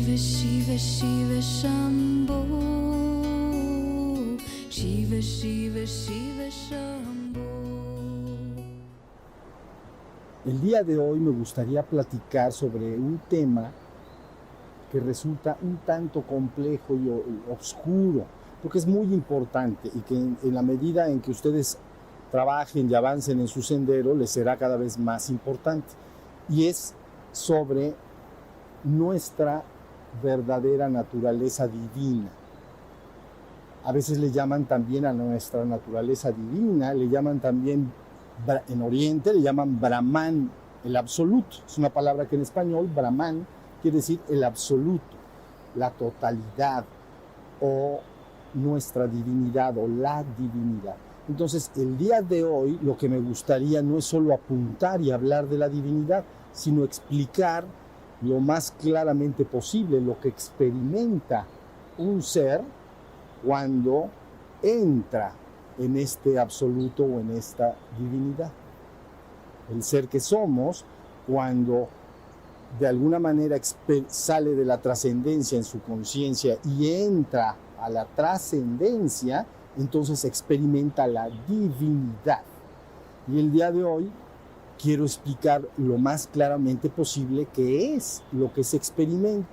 Shiva Shiva Shiva Shambho, Shiva Shiva Shiva Shambho. El día de hoy me gustaría platicar sobre un tema que resulta un tanto complejo y oscuro, porque es muy importante y que en la medida en que ustedes trabajen y avancen en su sendero, les será cada vez más importante. Y es sobre nuestra verdadera naturaleza divina. A veces le llaman también a nuestra naturaleza divina, le llaman también, en Oriente le llaman Brahman, el absoluto. Es una palabra que en español, Brahman, quiere decir el absoluto, la totalidad o nuestra divinidad o la divinidad. Entonces, el día de hoy lo que me gustaría no es solo apuntar y hablar de la divinidad, sino explicar lo más claramente posible lo que experimenta un ser cuando entra en este absoluto o en esta divinidad. El ser que somos cuando de alguna manera sale de la trascendencia en su conciencia y entra a la trascendencia, entonces experimenta la divinidad. Y el día de hoy quiero explicar lo más claramente posible qué es lo que se experimenta,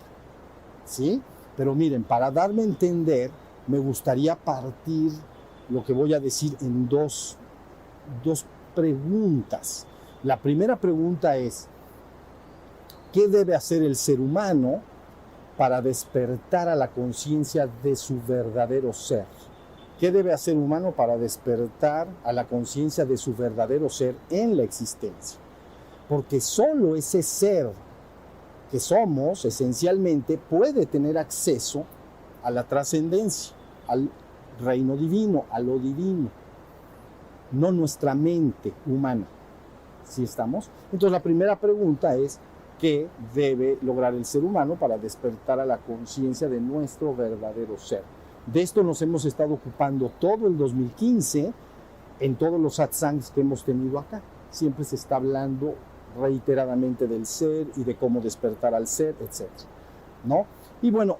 ¿sí? Pero miren, para darme a entender, me gustaría partir lo que voy a decir en dos preguntas. La primera pregunta es, ¿qué debe hacer el ser humano para despertar a la conciencia de su verdadero ser? ¿Qué debe hacer un humano para despertar a la conciencia de su verdadero ser en la existencia? Porque solo ese ser que somos, esencialmente, puede tener acceso a la trascendencia, al reino divino, a lo divino, no nuestra mente humana. ¿Sí estamos? Entonces la primera pregunta es, ¿qué debe lograr el ser humano para despertar a la conciencia de nuestro verdadero ser? De esto nos hemos estado ocupando todo el 2015 en todos los satsangs que hemos tenido acá. Siempre se está hablando reiteradamente del ser y de cómo despertar al ser, etc., ¿no? Y bueno,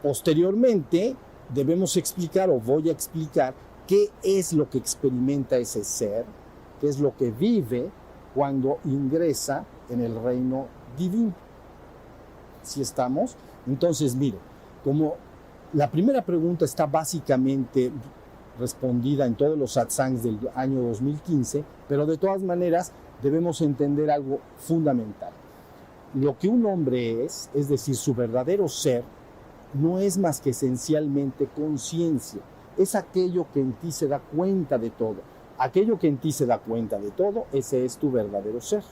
posteriormente debemos explicar, o voy a explicar, qué es lo que experimenta ese ser, qué es lo que vive cuando ingresa en el reino divino. ¿Sí estamos? Entonces, mire, como la primera pregunta está básicamente respondida en todos los satsangs del año 2015, pero de todas maneras debemos entender algo fundamental. Lo que un hombre es decir, su verdadero ser, no es más que esencialmente conciencia. Es aquello que en ti se da cuenta de todo. Aquello que en ti se da cuenta de todo, ese es tu verdadero ser.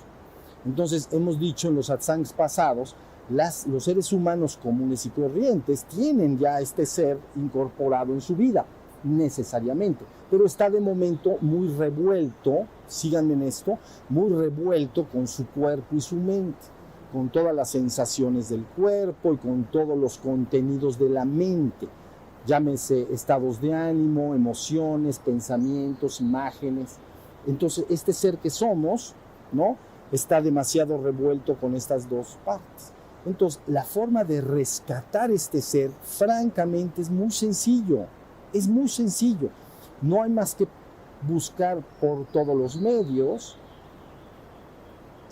Entonces, hemos dicho en los satsangs pasados, los seres humanos comunes y corrientes tienen ya este ser incorporado en su vida, necesariamente, pero está de momento muy revuelto, síganme en esto, muy revuelto con su cuerpo y su mente, con todas las sensaciones del cuerpo y con todos los contenidos de la mente, llámese estados de ánimo, emociones, pensamientos, imágenes. Entonces, este ser que somos, ¿no?, está demasiado revuelto con estas dos partes. Entonces, la forma de rescatar este ser, francamente, es muy sencillo. Es muy sencillo. No hay más que buscar por todos los medios,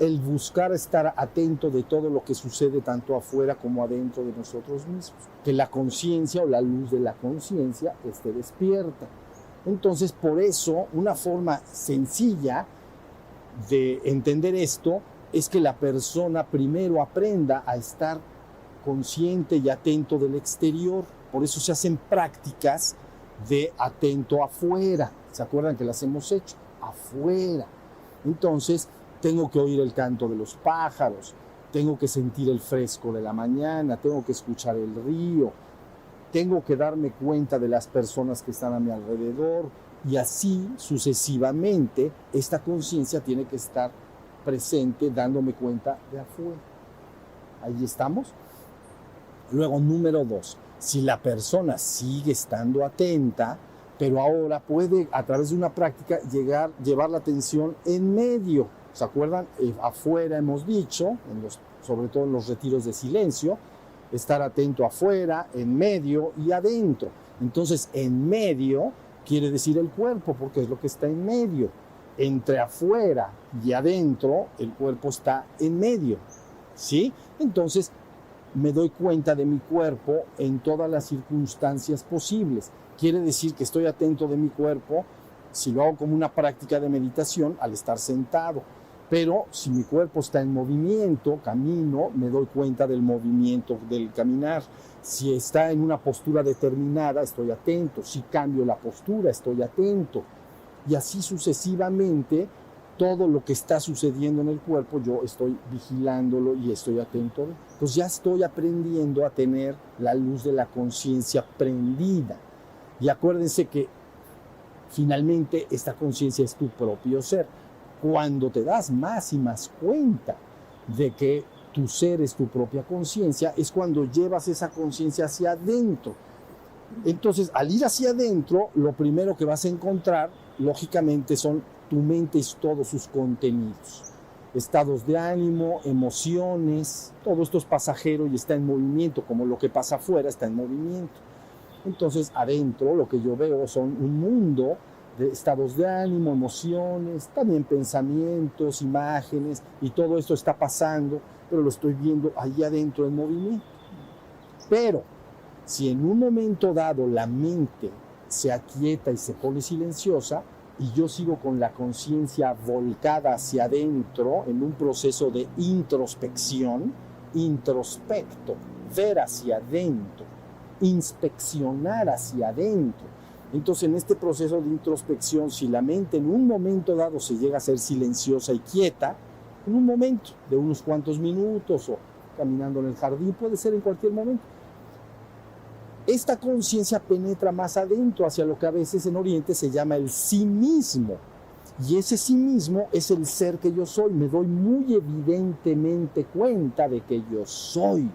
el buscar estar atento de todo lo que sucede tanto afuera como adentro de nosotros mismos. Que la conciencia o la luz de la conciencia esté despierta. Entonces, por eso, una forma sencilla de entender esto es que la persona primero aprenda a estar consciente y atento del exterior. Por eso se hacen prácticas de atento afuera. ¿Se acuerdan que las hemos hecho? Afuera. Entonces, tengo que oír el canto de los pájaros, tengo que sentir el fresco de la mañana, tengo que escuchar el río, tengo que darme cuenta de las personas que están a mi alrededor, y así sucesivamente esta conciencia tiene que estar presente dándome cuenta de afuera. Ahí estamos. Luego, número 2, si la persona sigue estando atenta, pero ahora puede a través de una práctica llevar la atención en medio. ¿Se acuerdan? Afuera hemos dicho, sobre todo en los retiros de silencio, estar atento afuera, en medio y adentro. Entonces, en medio quiere decir el cuerpo, porque es lo que está en medio. Entre afuera y adentro, el cuerpo está en medio, ¿sí? Entonces, me doy cuenta de mi cuerpo en todas las circunstancias posibles. Quiere decir que estoy atento de mi cuerpo si lo hago como una práctica de meditación al estar sentado. Pero si mi cuerpo está en movimiento, camino, me doy cuenta del movimiento del caminar. Si está en una postura determinada, estoy atento. Si cambio la postura, estoy atento. Y así sucesivamente, todo lo que está sucediendo en el cuerpo, yo estoy vigilándolo y estoy atento. Pues ya estoy aprendiendo a tener la luz de la conciencia prendida. Y acuérdense que finalmente esta conciencia es tu propio ser. Cuando te das más y más cuenta de que tu ser es tu propia conciencia, es cuando llevas esa conciencia hacia adentro. Entonces, al ir hacia adentro, lo primero que vas a encontrar, lógicamente, son tu mente y todos sus contenidos. Estados de ánimo, emociones, todo esto es pasajero y está en movimiento, como lo que pasa afuera está en movimiento. Entonces, adentro, lo que yo veo son un mundo de estados de ánimo, emociones, también pensamientos, imágenes, y todo esto está pasando, pero lo estoy viendo ahí adentro en movimiento. Pero si en un momento dado la mente se aquieta y se pone silenciosa, y yo sigo con la conciencia volcada hacia adentro en un proceso de introspección, introspecto, ver hacia adentro, inspeccionar hacia adentro. Entonces, en este proceso de introspección, si la mente en un momento dado se llega a ser silenciosa y quieta, en un momento de unos cuantos minutos o caminando en el jardín, puede ser en cualquier momento, esta conciencia penetra más adentro hacia lo que a veces en Oriente se llama el sí mismo. Y ese sí mismo es el ser que yo soy. Me doy muy evidentemente cuenta de que yo soy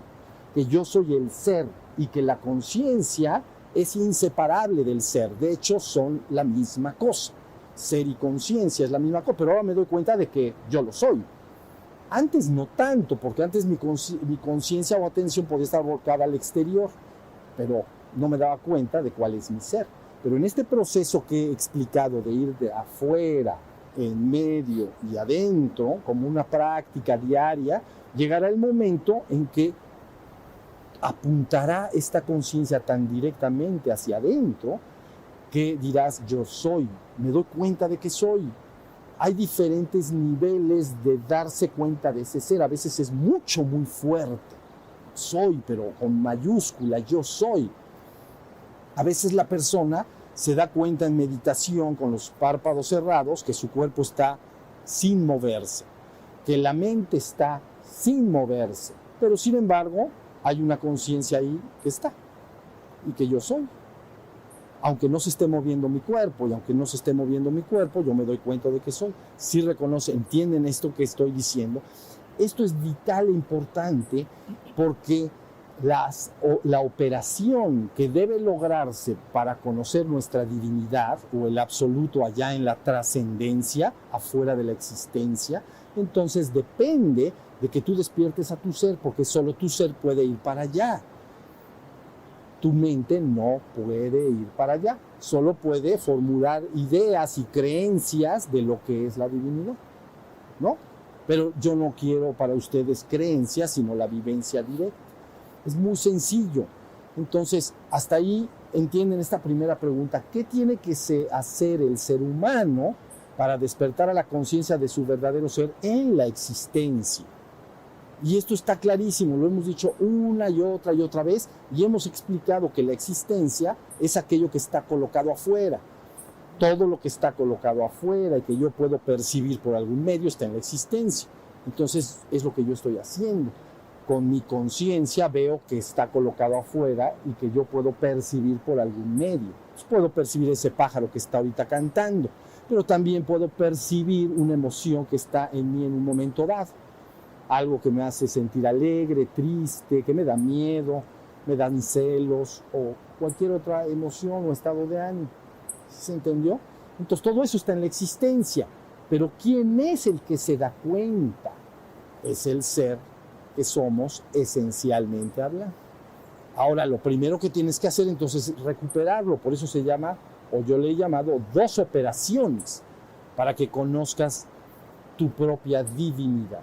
el ser y que la conciencia es inseparable del ser. De hecho, son la misma cosa. Ser y conciencia es la misma cosa, pero ahora me doy cuenta de que yo lo soy. Antes no tanto, porque antes mi conciencia o atención podía estar volcada al exterior, pero no me daba cuenta de cuál es mi ser. Pero en este proceso que he explicado de ir de afuera, en medio y adentro, como una práctica diaria, llegará el momento en que apuntará esta conciencia tan directamente hacia adentro que dirás, yo soy, me doy cuenta de que soy. Hay diferentes niveles de darse cuenta de ese ser. A veces es mucho, muy fuerte. Soy, pero con mayúscula, yo soy. A veces la persona se da cuenta en meditación con los párpados cerrados que su cuerpo está sin moverse, que la mente está sin moverse, pero sin embargo hay una conciencia ahí que está y que yo soy. Aunque no se esté moviendo mi cuerpo y aunque no se esté moviendo mi cuerpo, yo me doy cuenta de que soy. Si reconocen, entienden esto que estoy diciendo. Esto es vital e importante porque la operación que debe lograrse para conocer nuestra divinidad o el absoluto allá en la trascendencia, afuera de la existencia, entonces depende de que tú despiertes a tu ser, porque solo tu ser puede ir para allá. Tu mente no puede ir para allá, solo puede formular ideas y creencias de lo que es la divinidad, ¿no? Pero yo no quiero para ustedes creencias, sino la vivencia directa. Es muy sencillo. Entonces, hasta ahí entienden esta primera pregunta. ¿Qué tiene que hacer el ser humano para despertar a la conciencia de su verdadero ser en la existencia? Y esto está clarísimo, lo hemos dicho una y otra vez, y hemos explicado que la existencia es aquello que está colocado afuera. Todo lo que está colocado afuera y que yo puedo percibir por algún medio está en la existencia. Entonces es lo que yo estoy haciendo. Con mi conciencia veo que está colocado afuera y que yo puedo percibir por algún medio. Pues puedo percibir ese pájaro que está ahorita cantando, pero también puedo percibir una emoción que está en mí en un momento dado. Algo que me hace sentir alegre, triste, que me da miedo, me dan celos o cualquier otra emoción o estado de ánimo. ¿Se entendió? Entonces todo eso está en la existencia. Pero ¿quién es el que se da cuenta? Es el ser que somos esencialmente hablando. Ahora, lo primero que tienes que hacer entonces es recuperarlo. Por eso se llama, o yo le he llamado, 2 operaciones, para que conozcas tu propia divinidad.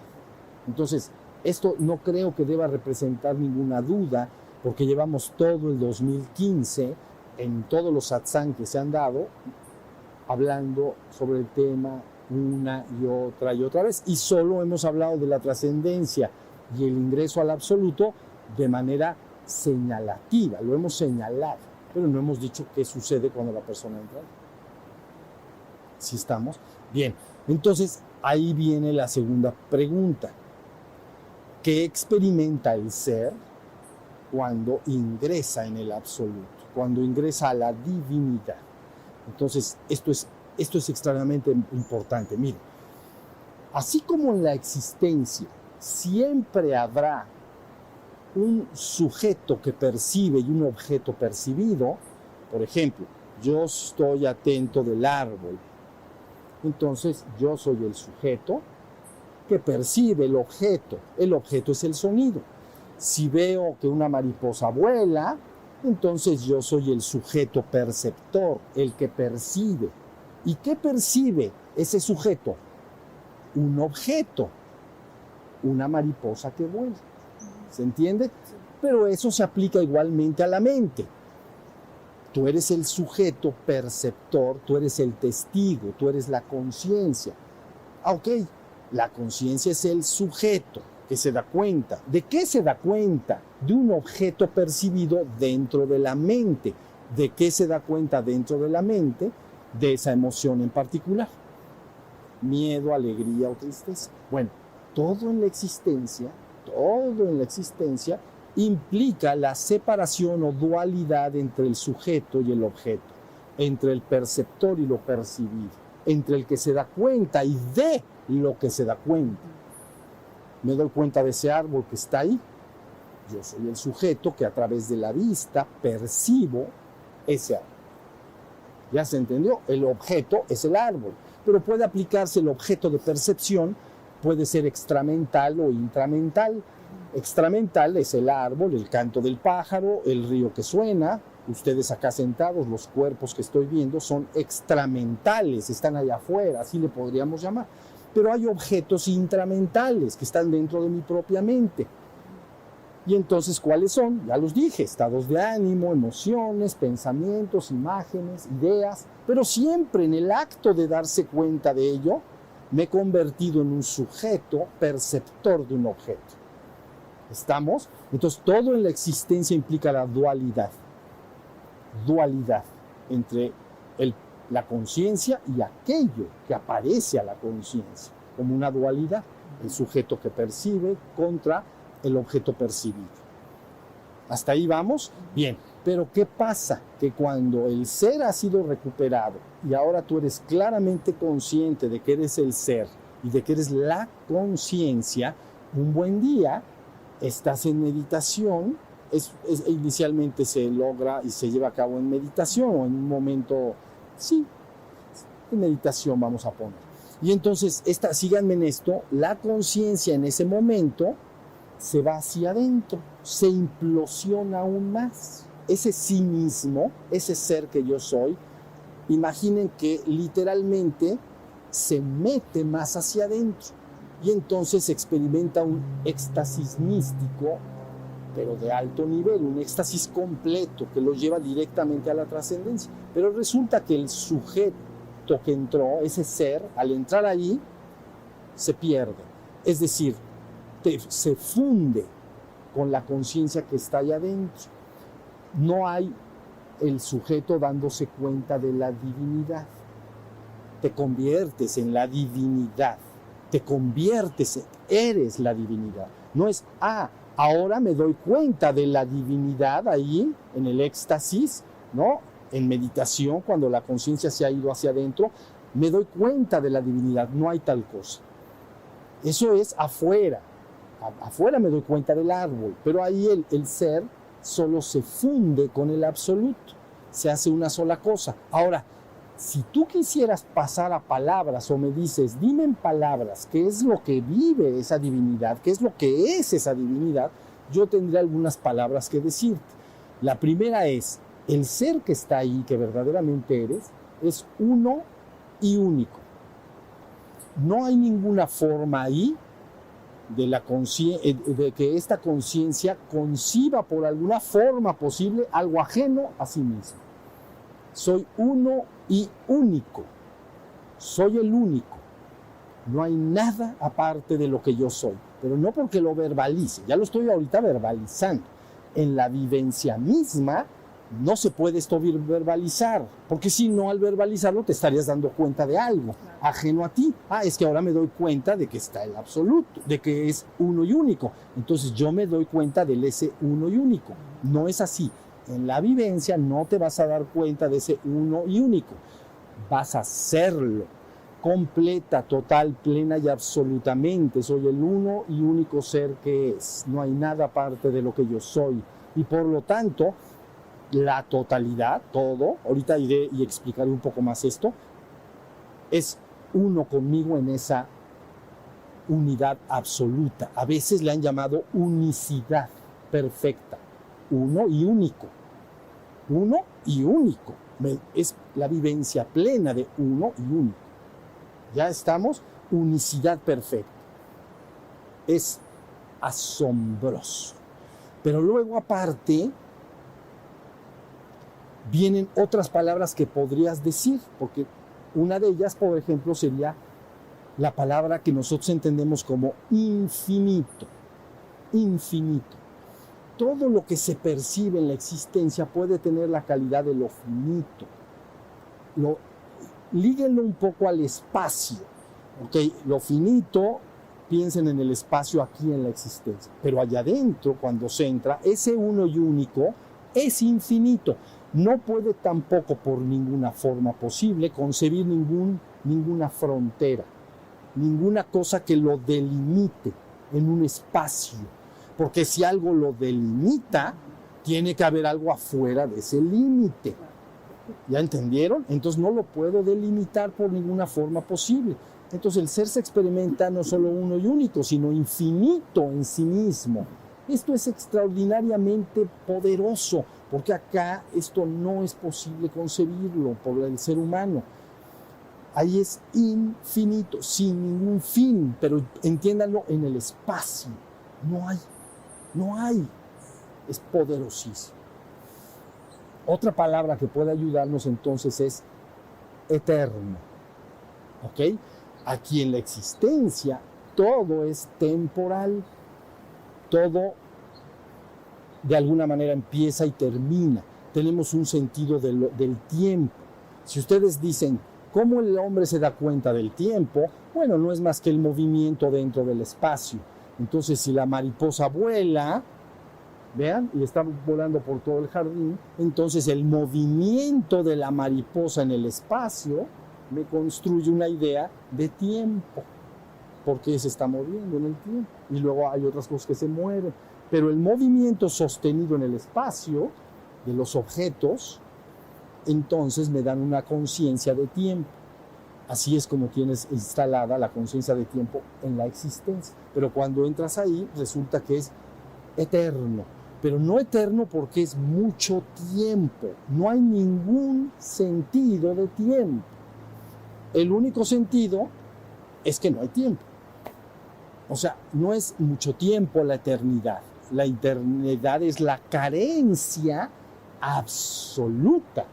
Entonces, esto no creo que deba representar ninguna duda, porque llevamos todo el 2015, en todos los satsang que se han dado, hablando sobre el tema una y otra vez, y solo hemos hablado de la trascendencia y el ingreso al absoluto de manera señalativa, lo hemos señalado, pero no hemos dicho qué sucede cuando la persona entra. ¿Sí estamos? Bien, entonces ahí viene la segunda pregunta. ¿Qué experimenta el ser cuando ingresa en el absoluto, cuando ingresa a la divinidad? Entonces, esto es extremadamente importante. Miren, así como en la existencia siempre habrá un sujeto que percibe y un objeto percibido, por ejemplo, yo estoy atento del árbol, entonces yo soy el sujeto que percibe el objeto es el sonido. Si veo que una mariposa vuela, entonces yo soy el sujeto perceptor, el que percibe. ¿Y qué percibe ese sujeto? Un objeto, una mariposa que vuela. ¿Se entiende? Pero eso se aplica igualmente a la mente. Tú eres el sujeto perceptor, tú eres el testigo, tú eres la conciencia. Ok, la conciencia es el sujeto que se da cuenta. ¿De qué se da cuenta? De un objeto percibido dentro de la mente. ¿De qué se da cuenta dentro de la mente? De esa emoción en particular. Miedo, alegría o tristeza. Bueno, todo en la existencia implica la separación o dualidad entre el sujeto y el objeto, entre el perceptor y lo percibido, entre el que se da cuenta y de lo que se da cuenta. Me doy cuenta de ese árbol que está ahí. Yo soy el sujeto que a través de la vista percibo ese árbol. ¿Ya se entendió? El objeto es el árbol, pero puede aplicarse el objeto de percepción, puede ser extramental o intramental. Extramental es el árbol, el canto del pájaro, el río que suena. Ustedes acá sentados, los cuerpos que estoy viendo son extramentales, están allá afuera, así le podríamos llamar. Pero hay objetos intramentales que están dentro de mi propia mente. Y entonces, ¿cuáles son? Ya los dije, estados de ánimo, emociones, pensamientos, imágenes, ideas. Pero siempre en el acto de darse cuenta de ello, me he convertido en un sujeto perceptor de un objeto. ¿Estamos? Entonces, todo en la existencia implica la dualidad. Dualidad entre la conciencia y aquello que aparece a la conciencia, como una dualidad. El sujeto que percibe contra el objeto percibido. ¿Hasta ahí vamos? Bien, pero ¿qué pasa? Que cuando el ser ha sido recuperado y ahora tú eres claramente consciente de que eres el ser y de que eres la conciencia, un buen día estás en meditación, inicialmente se logra y se lleva a cabo en meditación o en un momento, sí, en meditación vamos a poner. Y entonces, síganme en esto, la conciencia en ese momento se va hacia adentro, se implosiona aún más. Ese sí mismo, ese ser que yo soy, imaginen que literalmente se mete más hacia adentro y entonces experimenta un éxtasis místico, pero de alto nivel, un éxtasis completo que lo lleva directamente a la trascendencia. Pero resulta que el sujeto que entró, ese ser, al entrar ahí, se pierde. Es decir, se funde con la conciencia que está allá adentro. No hay el sujeto dándose cuenta de la divinidad. Te conviertes en la divinidad. Te conviertes, eres la divinidad. No es, ahora me doy cuenta de la divinidad ahí, en el éxtasis, ¿no? En meditación, cuando la conciencia se ha ido hacia adentro, me doy cuenta de la divinidad. No hay tal cosa. Eso es afuera. Afuera me doy cuenta del árbol, pero ahí el ser solo se funde con el absoluto, se hace una sola cosa. Ahora, si tú quisieras pasar a palabras o me dices, dime en palabras qué es lo que vive esa divinidad, qué es lo que es esa divinidad, yo tendría algunas palabras que decirte. La primera es, el ser que está ahí, que verdaderamente eres, es uno y único. No hay ninguna forma ahí de que esta conciencia conciba por alguna forma posible algo ajeno a sí mismo. Soy uno y único. Soy el único. No hay nada aparte de lo que yo soy. Pero no porque lo verbalice. Ya lo estoy ahorita verbalizando. En la vivencia misma no se puede esto verbalizar. Porque si no, al verbalizarlo te estarías dando cuenta de algo ajeno a ti. Es que ahora me doy cuenta de que está el absoluto, de que es uno y único. Entonces yo me doy cuenta del ese uno y único. No es así. En la vivencia no te vas a dar cuenta de ese uno y único. Vas a serlo. Completa, total, plena y absolutamente. Soy el uno y único ser que es. No hay nada aparte de lo que yo soy. Y por lo tanto, la totalidad, todo, ahorita iré y explicaré un poco más esto, es uno conmigo en esa unidad absoluta. A veces le han llamado unicidad perfecta. Uno y único. Uno y único. Es la vivencia plena de uno y único. Ya estamos, unicidad perfecta. Es asombroso. Pero luego aparte vienen otras palabras que podrías decir, porque una de ellas, por ejemplo, sería la palabra que nosotros entendemos como infinito. Infinito. Todo lo que se percibe en la existencia puede tener la calidad de lo finito. Líguenlo un poco al espacio. ¿Okay? Lo finito, piensen en el espacio aquí en la existencia. Pero allá adentro, cuando se entra, ese uno y único es infinito. No puede tampoco, por ninguna forma posible, concebir ninguna frontera, ninguna cosa que lo delimite en un espacio. Porque si algo lo delimita, tiene que haber algo afuera de ese límite. ¿Ya entendieron? Entonces no lo puedo delimitar por ninguna forma posible. Entonces el ser se experimenta no solo uno y único, sino infinito en sí mismo. Esto es extraordinariamente poderoso, porque acá esto no es posible concebirlo por el ser humano. Ahí es infinito, sin ningún fin, pero entiéndanlo en el espacio. No hay. Es poderosísimo. Otra palabra que puede ayudarnos entonces es eterno. ¿Ok? Aquí en la existencia todo es temporal. Todo de alguna manera empieza y termina. Tenemos un sentido del tiempo. Si ustedes dicen, ¿cómo el hombre se da cuenta del tiempo? Bueno, no es más que el movimiento dentro del espacio. Entonces, si la mariposa vuela, vean, y está volando por todo el jardín, entonces el movimiento de la mariposa en el espacio me construye una idea de tiempo, porque se está moviendo en el tiempo. Y luego hay otras cosas que se mueven. Pero el movimiento sostenido en el espacio de los objetos, entonces me dan una conciencia de tiempo. Así es como tienes instalada la conciencia de tiempo en la existencia. Pero cuando entras ahí, resulta que es eterno. Pero no eterno porque es mucho tiempo. No hay ningún sentido de tiempo. El único sentido es que no hay tiempo. O sea, no es mucho tiempo la eternidad. La eternidad es la carencia absoluta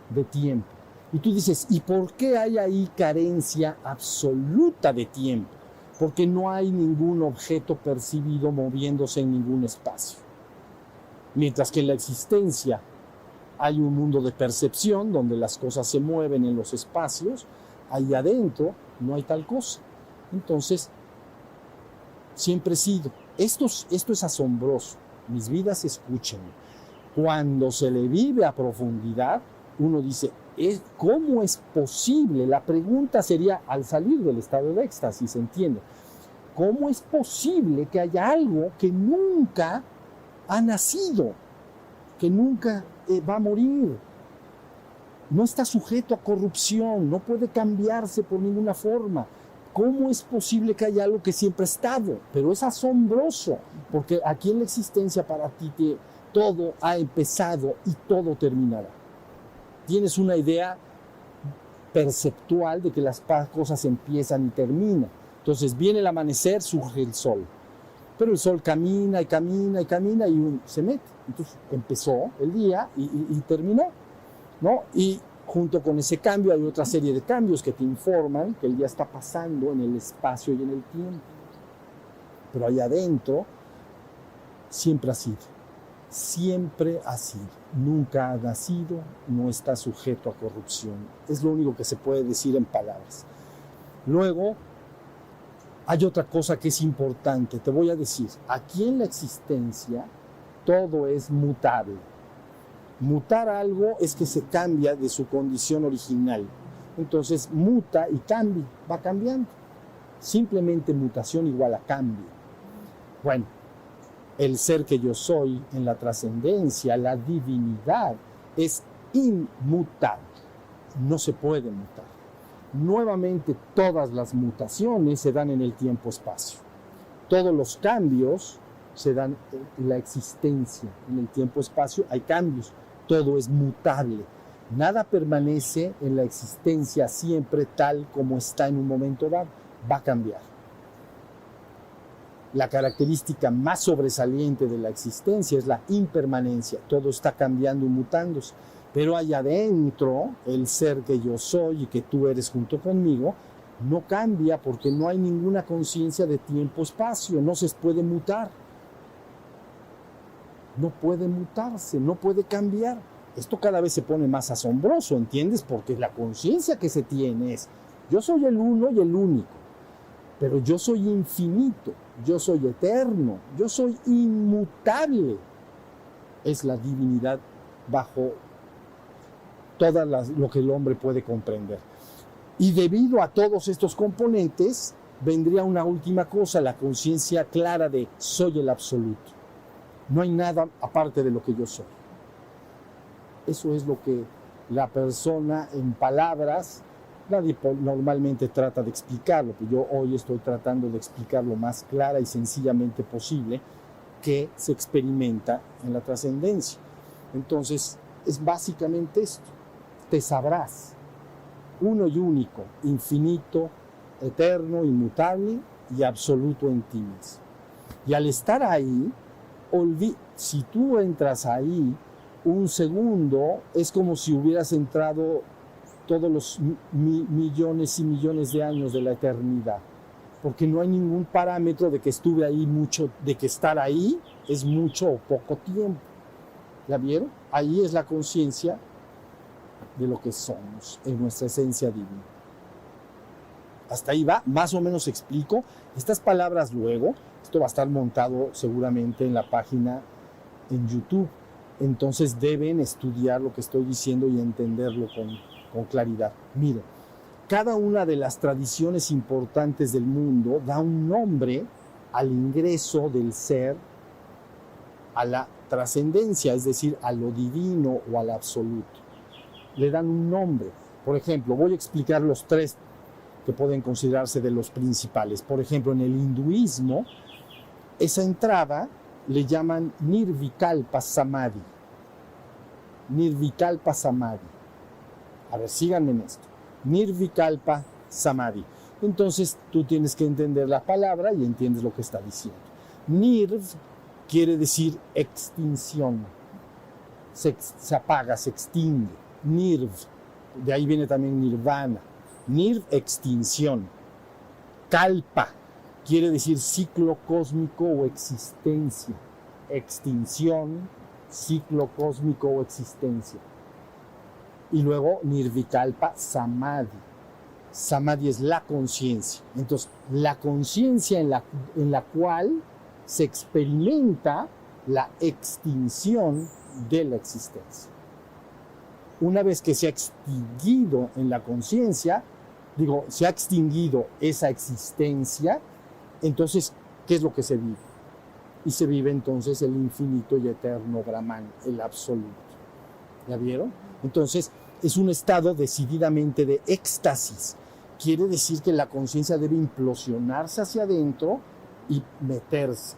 de tiempo. Y tú dices, ¿y por qué hay ahí carencia absoluta de tiempo? Porque no hay ningún objeto percibido moviéndose en ningún espacio. Mientras que en la existencia hay un mundo de percepción donde las cosas se mueven en los espacios, ahí adentro no hay tal cosa. Entonces, siempre he sido. Esto es asombroso. Mis vidas, escuchen. Cuando se le vive a profundidad, uno dice, ¿cómo es posible? La pregunta sería, al salir del estado de éxtasis, ¿se entiende? ¿Cómo es posible que haya algo que nunca ha nacido, que nunca va a morir? No está sujeto a corrupción, no puede cambiarse por ninguna forma. ¿Cómo es posible que haya algo que siempre ha estado? Pero es asombroso, porque aquí en la existencia para ti todo ha empezado y todo terminará. Tienes una idea perceptual de que las cosas empiezan y terminan. Entonces viene el amanecer, surge el sol. Pero el sol camina y camina y camina y se mete. Entonces empezó el día y terminó, ¿no? Y junto con ese cambio hay otra serie de cambios que te informan que el día está pasando en el espacio y en el tiempo. Pero allá adentro siempre ha sido. Siempre ha sido. Nunca ha nacido, no está sujeto a corrupción. Es lo único que se puede decir en palabras. Luego, hay otra cosa que es importante. Te voy a decir, aquí en la existencia todo es mutable. Mutar algo es que se cambia de su condición original. Entonces muta y cambia, va cambiando. Simplemente mutación igual a cambio. Bueno, el ser que yo soy en la trascendencia, la divinidad, es inmutable. No se puede mutar. Nuevamente, todas las mutaciones se dan en el tiempo-espacio. Todos los cambios se dan en la existencia. En el tiempo-espacio hay cambios. Todo es mutable. Nada permanece en la existencia siempre tal como está en un momento dado. Va a cambiar. La característica más sobresaliente de la existencia es la impermanencia. Todo está cambiando y mutándose. Pero allá adentro, el ser que yo soy y que tú eres junto conmigo, no cambia porque no hay ninguna conciencia de tiempo-espacio. No se puede mutar. No puede mutarse, no puede cambiar. Esto cada vez se pone más asombroso, ¿entiendes? Porque la conciencia que se tiene es, yo soy el uno y el único, pero yo soy infinito, yo soy eterno, yo soy inmutable. Es la divinidad bajo todo lo que el hombre puede comprender. Y debido a todos estos componentes, vendría una última cosa, la conciencia clara de soy el absoluto. No hay nada aparte de lo que yo soy. Eso es lo que la persona en palabras, nadie normalmente trata de explicarlo, pero yo hoy estoy tratando de explicar lo más clara y sencillamente posible que se experimenta en la trascendencia. Entonces, es básicamente esto. Te sabrás, uno y único, infinito, eterno, inmutable y absoluto en ti mismo. Y al estar ahí, si tú entras ahí un segundo, es como si hubieras entrado todos los millones y millones de años de la eternidad, porque no hay ningún parámetro de que estuve ahí mucho, de que estar ahí es mucho o poco tiempo. ¿Ya vieron? Ahí es la conciencia de lo que somos, en nuestra esencia divina. Hasta ahí va, más o menos explico. Estas palabras luego, esto va a estar montado seguramente en la página en YouTube. Entonces deben estudiar lo que estoy diciendo y entenderlo con claridad. Miren, cada una de las tradiciones importantes del mundo da un nombre al ingreso del ser a la trascendencia, es decir, a lo divino o al absoluto. Le dan un nombre. Por ejemplo, voy a explicar los tres que pueden considerarse de los principales. Por ejemplo, en el hinduismo, esa entrada le llaman Nirvikalpa Samadhi. Nirvikalpa Samadhi. A ver, síganme en esto. Nirvikalpa Samadhi. Entonces, tú tienes que entender la palabra y entiendes lo que está diciendo. Nirv quiere decir extinción. Se apaga, se extingue. Nirv. De ahí viene también nirvana. Nirv, extinción. Kalpa quiere decir ciclo cósmico o existencia. Extinción, ciclo cósmico o existencia. Y luego Nirvikalpa Samadhi. Samadhi es la conciencia. Entonces, la conciencia en la cual se experimenta la extinción de la existencia. Una vez que se ha extinguido en la conciencia, se ha extinguido esa existencia, entonces, ¿qué es lo que se vive? Y se vive entonces el infinito y eterno Brahman, el absoluto. ¿Ya vieron? Entonces, es un estado decididamente de éxtasis. Quiere decir que la conciencia debe implosionarse hacia adentro y meterse.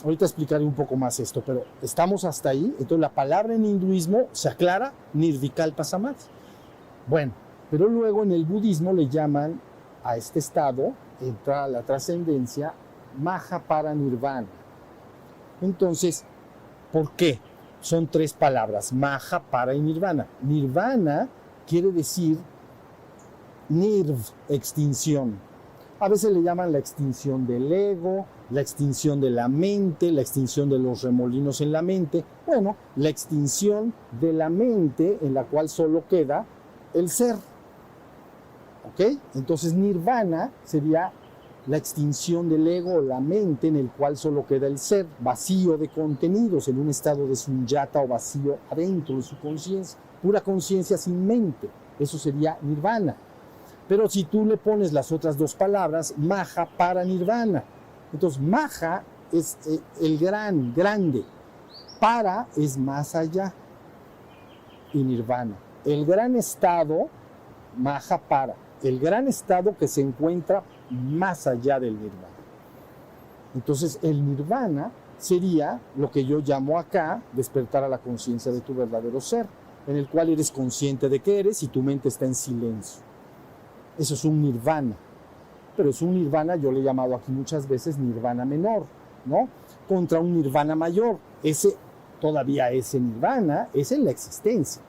Ahorita explicaré un poco más esto, pero estamos hasta ahí. Entonces la palabra en hinduismo se aclara Nirvikalpa Samadhi. Bueno, pero luego en el budismo le llaman a este estado, entra a la trascendencia, Mahaparanirvana. Entonces, ¿por qué? Son tres palabras, Maha, para y Nirvana. Nirvana quiere decir nirv, extinción. A veces le llaman la extinción del ego, la extinción de la mente, la extinción de los remolinos en la mente. Bueno, la extinción de la mente en la cual solo queda el ser. ¿Ok? Entonces nirvana sería la extinción del ego o la mente en el cual solo queda el ser, vacío de contenidos, en un estado de sunyata o vacío adentro de su conciencia, pura conciencia sin mente. Eso sería nirvana. Pero si tú le pones las otras dos palabras, Maha para Nirvana. Entonces, Maha es el gran, grande. Para es más allá. Y Nirvana. El gran estado, Maha para. El gran estado que se encuentra más allá del Nirvana. Entonces, el Nirvana sería lo que yo llamo acá, despertar a la conciencia de tu verdadero ser, en el cual eres consciente de que eres y tu mente está en silencio. Eso es un nirvana, pero es un nirvana, yo le he llamado aquí muchas veces nirvana menor, ¿no? Contra un nirvana mayor. Ese nirvana es en la existencia,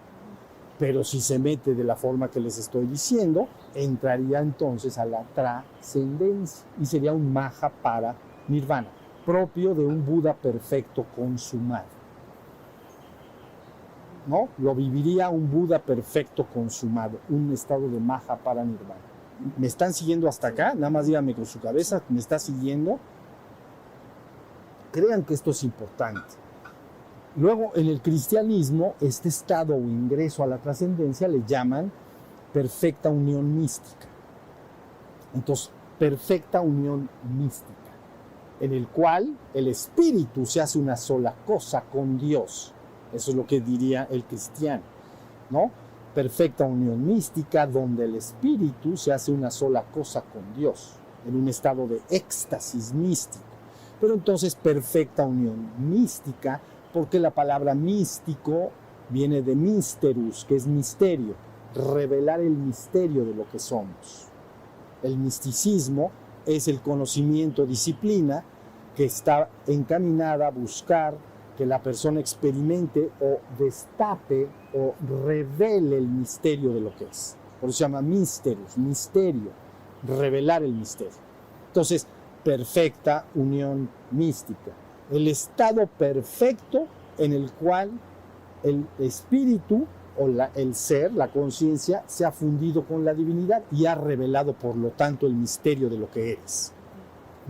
pero si se mete de la forma que les estoy diciendo, entraría entonces a la trascendencia y sería un Maha para Nirvana, propio de un Buda perfecto consumado. ¿No? Lo viviría un Buda perfecto consumado, un estado de Maha para Nirvana. ¿Me están siguiendo hasta acá? Nada más díganme con su cabeza, ¿me está siguiendo? Crean que esto es importante. Luego, en el cristianismo, este estado o ingreso a la trascendencia le llaman perfecta unión mística. Entonces, perfecta unión mística, en el cual el espíritu se hace una sola cosa con Dios. Eso es lo que diría el cristiano, ¿no? Perfecta unión mística, donde el espíritu se hace una sola cosa con Dios, en un estado de éxtasis místico. Pero entonces perfecta unión mística, porque la palabra místico viene de misterus, que es misterio, revelar el misterio de lo que somos. El misticismo es el conocimiento, disciplina, que está encaminada a buscar que la persona experimente o destape o revele el misterio de lo que es. Por eso se llama misterus, misterio, revelar el misterio. Entonces, perfecta unión mística, el estado perfecto en el cual el espíritu o el ser, la conciencia, se ha fundido con la divinidad y ha revelado, por lo tanto, el misterio de lo que eres.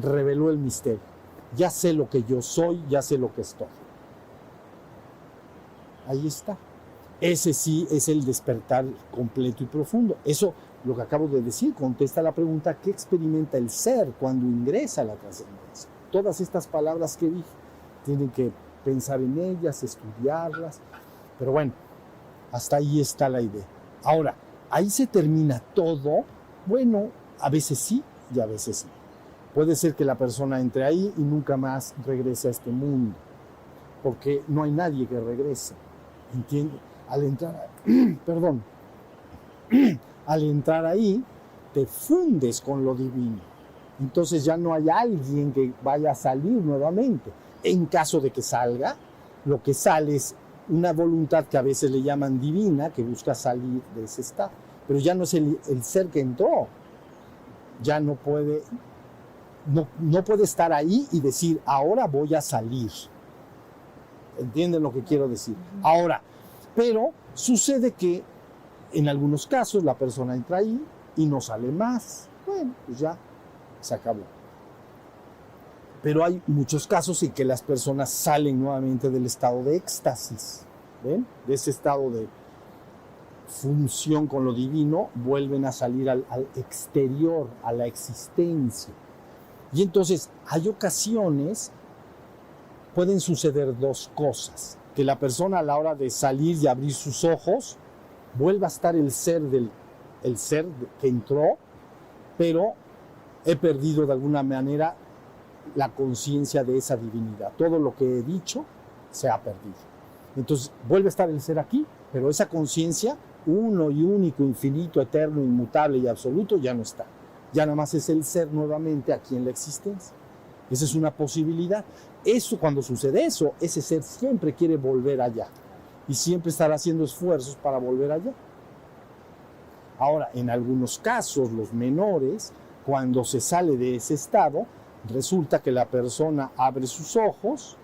Reveló el misterio. Ya sé lo que yo soy, ya sé lo que estoy. Ahí está. Ese sí es el despertar completo y profundo. Eso, lo que acabo de decir, contesta la pregunta, ¿qué experimenta el ser cuando ingresa a la trascendencia? Todas estas palabras que dije, tienen que pensar en ellas, estudiarlas, pero bueno, hasta ahí está la idea. Ahora, ahí se termina todo. Bueno, a veces sí y a veces no. Puede ser que la persona entre ahí y nunca más regrese a este mundo, porque no hay nadie que regrese. ¿Entiende? Al entrar ahí, te fundes con lo divino. Entonces ya no hay alguien que vaya a salir nuevamente. En caso de que salga, lo que sale es una voluntad que a veces le llaman divina, que busca salir de ese estado. Pero ya no es el ser que entró. Ya no puede estar ahí y decir, ahora voy a salir. ¿Entienden lo que quiero decir? Ahora, pero sucede que en algunos casos la persona entra ahí y no sale más. Bueno, pues ya se acabó. Pero hay muchos casos en que las personas salen nuevamente del estado de éxtasis, ¿ven? De ese estado de función con lo divino, vuelven a salir al exterior, a la existencia. Y entonces hay ocasiones, pueden suceder dos cosas. Que la persona a la hora de salir y abrir sus ojos, vuelva a estar el ser que entró, pero he perdido de alguna manera la conciencia de esa divinidad. Todo lo que he dicho se ha perdido. Entonces vuelve a estar el ser aquí, pero esa conciencia, uno y único, infinito, eterno, inmutable y absoluto, ya no está. Ya nada más es el ser nuevamente aquí en la existencia. Esa es una posibilidad. Eso, cuando sucede eso, ese ser siempre quiere volver allá y siempre estará haciendo esfuerzos para volver allá. Ahora, en algunos casos, los menores, cuando se sale de ese estado, resulta que la persona abre sus ojos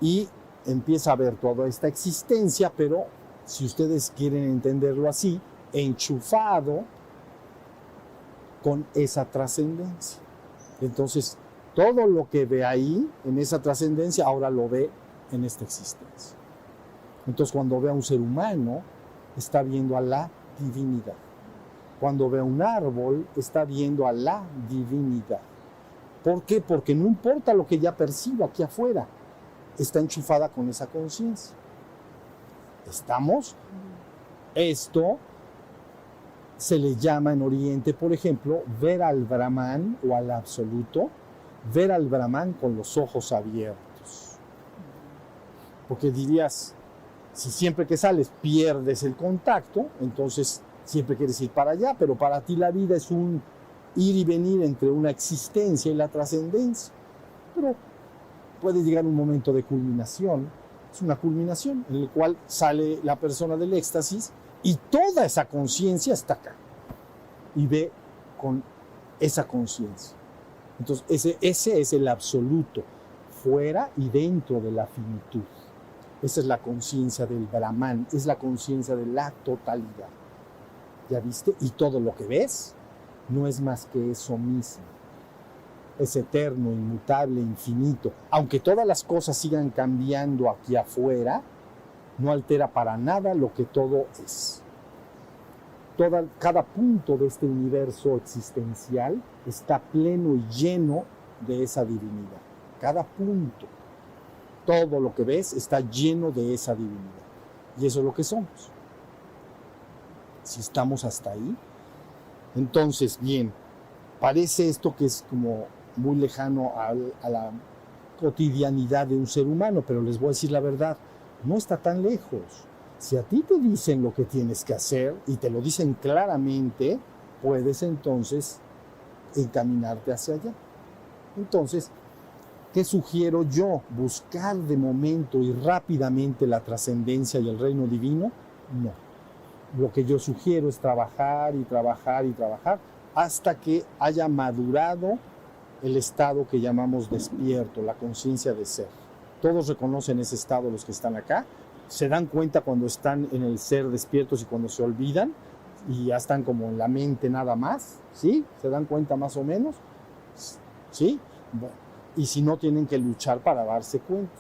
y empieza a ver toda esta existencia, pero si ustedes quieren entenderlo así, enchufado con esa trascendencia. Entonces, todo lo que ve ahí, en esa trascendencia, ahora lo ve en esta existencia. Entonces, cuando ve a un ser humano, está viendo a la divinidad. Cuando ve a un árbol, está viendo a la divinidad. ¿Por qué? Porque no importa lo que ya perciba aquí afuera, está enchufada con esa conciencia. ¿Estamos? Esto se le llama en Oriente, por ejemplo, ver al Brahman o al Absoluto, ver al Brahman con los ojos abiertos. Porque dirías, si siempre que sales pierdes el contacto, entonces siempre quieres ir para allá, pero para ti la vida es un ir y venir entre una existencia y la trascendencia. Pero puede llegar un momento de culminación, es una culminación en el cual sale la persona del éxtasis y toda esa conciencia está acá y ve con esa conciencia. Entonces ese es el absoluto, fuera y dentro de la finitud. Esa es la conciencia del Brahman, es la conciencia de la totalidad. ¿Ya viste? Y todo lo que ves no es más que eso mismo. Es eterno, inmutable, infinito. Aunque todas las cosas sigan cambiando aquí afuera, no altera para nada lo que todo es. Cada punto de este universo existencial está pleno y lleno de esa divinidad. Cada punto. Todo lo que ves está lleno de esa divinidad. Y eso es lo que somos. Si estamos hasta ahí. Entonces, bien, parece esto que es como muy lejano a la cotidianidad de un ser humano, pero les voy a decir la verdad, no está tan lejos. Si a ti te dicen lo que tienes que hacer y te lo dicen claramente, puedes entonces encaminarte hacia allá. Entonces, ¿qué sugiero yo? ¿Buscar de momento y rápidamente la trascendencia y el reino divino? No. Lo que yo sugiero es trabajar y trabajar y trabajar hasta que haya madurado el estado que llamamos despierto, la conciencia de ser. Todos reconocen ese estado los que están acá, se dan cuenta cuando están en el ser despiertos y cuando se olvidan y ya están como en la mente nada más, ¿sí? ¿Se dan cuenta más o menos? ¿Sí? Bueno, y si no, tienen que luchar para darse cuenta.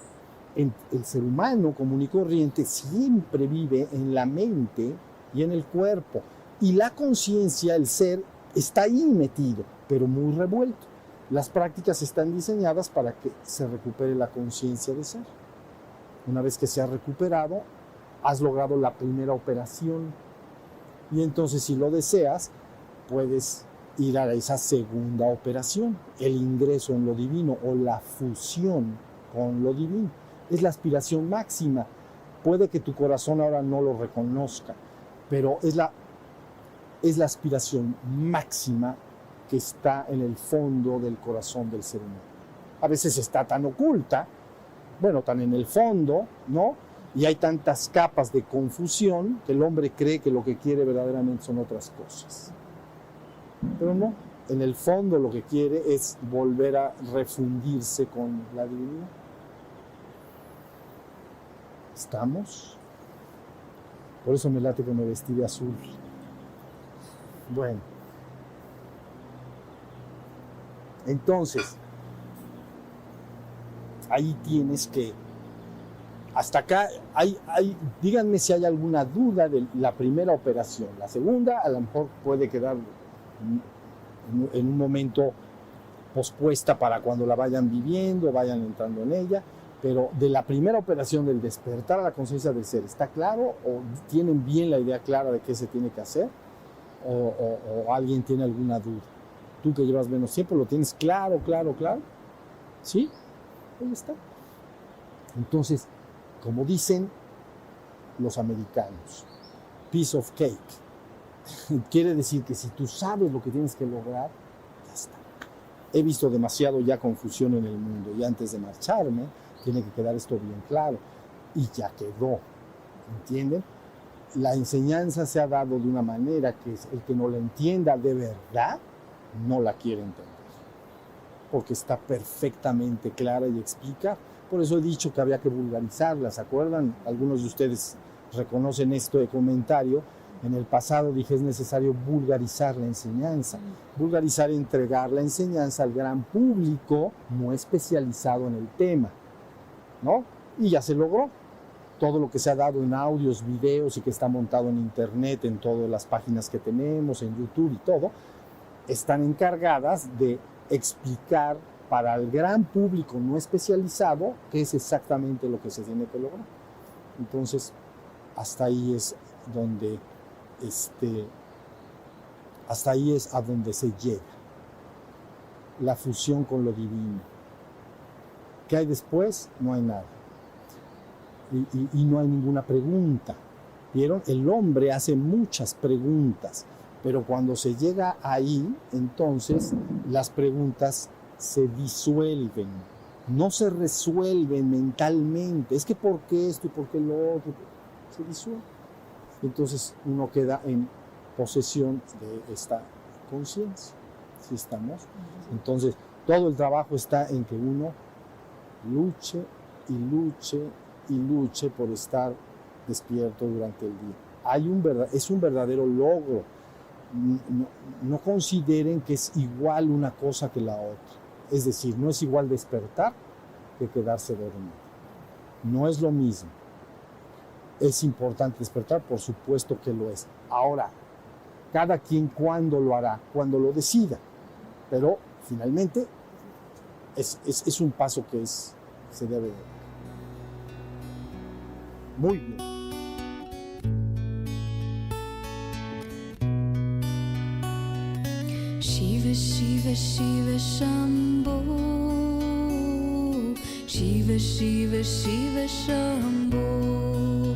El ser humano común y corriente siempre vive en la mente y en el cuerpo. Y la conciencia, el ser, está ahí metido, pero muy revuelto. Las prácticas están diseñadas para que se recupere la conciencia de ser. Una vez que se ha recuperado, has logrado la primera operación. Y entonces, si lo deseas, puedes ir a esa segunda operación, el ingreso en lo divino o la fusión con lo divino. Es la aspiración máxima. Puede que tu corazón ahora no lo reconozca, pero es la aspiración máxima que está en el fondo del corazón del ser humano. A veces está tan oculta, bueno, tan en el fondo, ¿no? Y hay tantas capas de confusión que el hombre cree que lo que quiere verdaderamente son otras cosas. Pero no, en el fondo lo que quiere es volver a refundirse con la divinidad. ¿Estamos? Por eso me late que me vestí de azul. Bueno. Entonces, ahí tienes que, hasta acá, díganme si hay alguna duda de la primera operación. La segunda, a lo mejor puede quedar en un momento pospuesta para cuando la vayan viviendo, vayan entrando en ella, pero de la primera operación del despertar a la conciencia del ser, ¿está claro? ¿O tienen bien la idea clara de qué se tiene que hacer? ¿O alguien tiene alguna duda? Tú que llevas menos tiempo, ¿lo tienes claro? ¿Sí? Ahí está. Entonces, como dicen los americanos, piece of cake. Quiere decir que si tú sabes lo que tienes que lograr, ya está. He visto demasiado ya confusión en el mundo y antes de marcharme tiene que quedar esto bien claro. Y ya quedó, ¿entienden? La enseñanza se ha dado de una manera que el que no la entienda de verdad no la quiere entender, porque está perfectamente clara y explica. Por eso he dicho que había que vulgarizarla, ¿se acuerdan? Algunos de ustedes reconocen este comentario. En el pasado dije es necesario vulgarizar la enseñanza. Vulgarizar, entregar la enseñanza al gran público no especializado en el tema, ¿no? Y ya se logró. Todo lo que se ha dado en audios, videos y que está montado en internet, en todas las páginas que tenemos, en YouTube y todo, están encargadas de explicar para el gran público no especializado qué es exactamente lo que se tiene que lograr. Entonces, hasta ahí es donde hasta ahí es a donde se llega. La fusión con lo divino. ¿Qué hay después? No hay nada. Y no hay ninguna pregunta. ¿Vieron? El hombre hace muchas preguntas, pero cuando se llega ahí, entonces las preguntas se disuelven, no se resuelven mentalmente. Es que ¿por qué esto y por qué lo otro? Se disuelve. Entonces uno queda en posesión de esta conciencia. ¿Sí estamos? Entonces todo el trabajo está en que uno luche y luche y luche por estar despierto durante el día. Es un verdadero logro. No consideren que es igual una cosa que la otra. Es decir, no es igual despertar que quedarse dormido. No es lo mismo. Es importante despertar, por supuesto que lo es. Ahora, cada quien cuándo lo hará, cuando lo decida. Pero finalmente es un paso que se debe dar. Muy bien. Shiva, Shiva, Shiva, Shambho. Shiva, Shiva, Shiva, Shambho.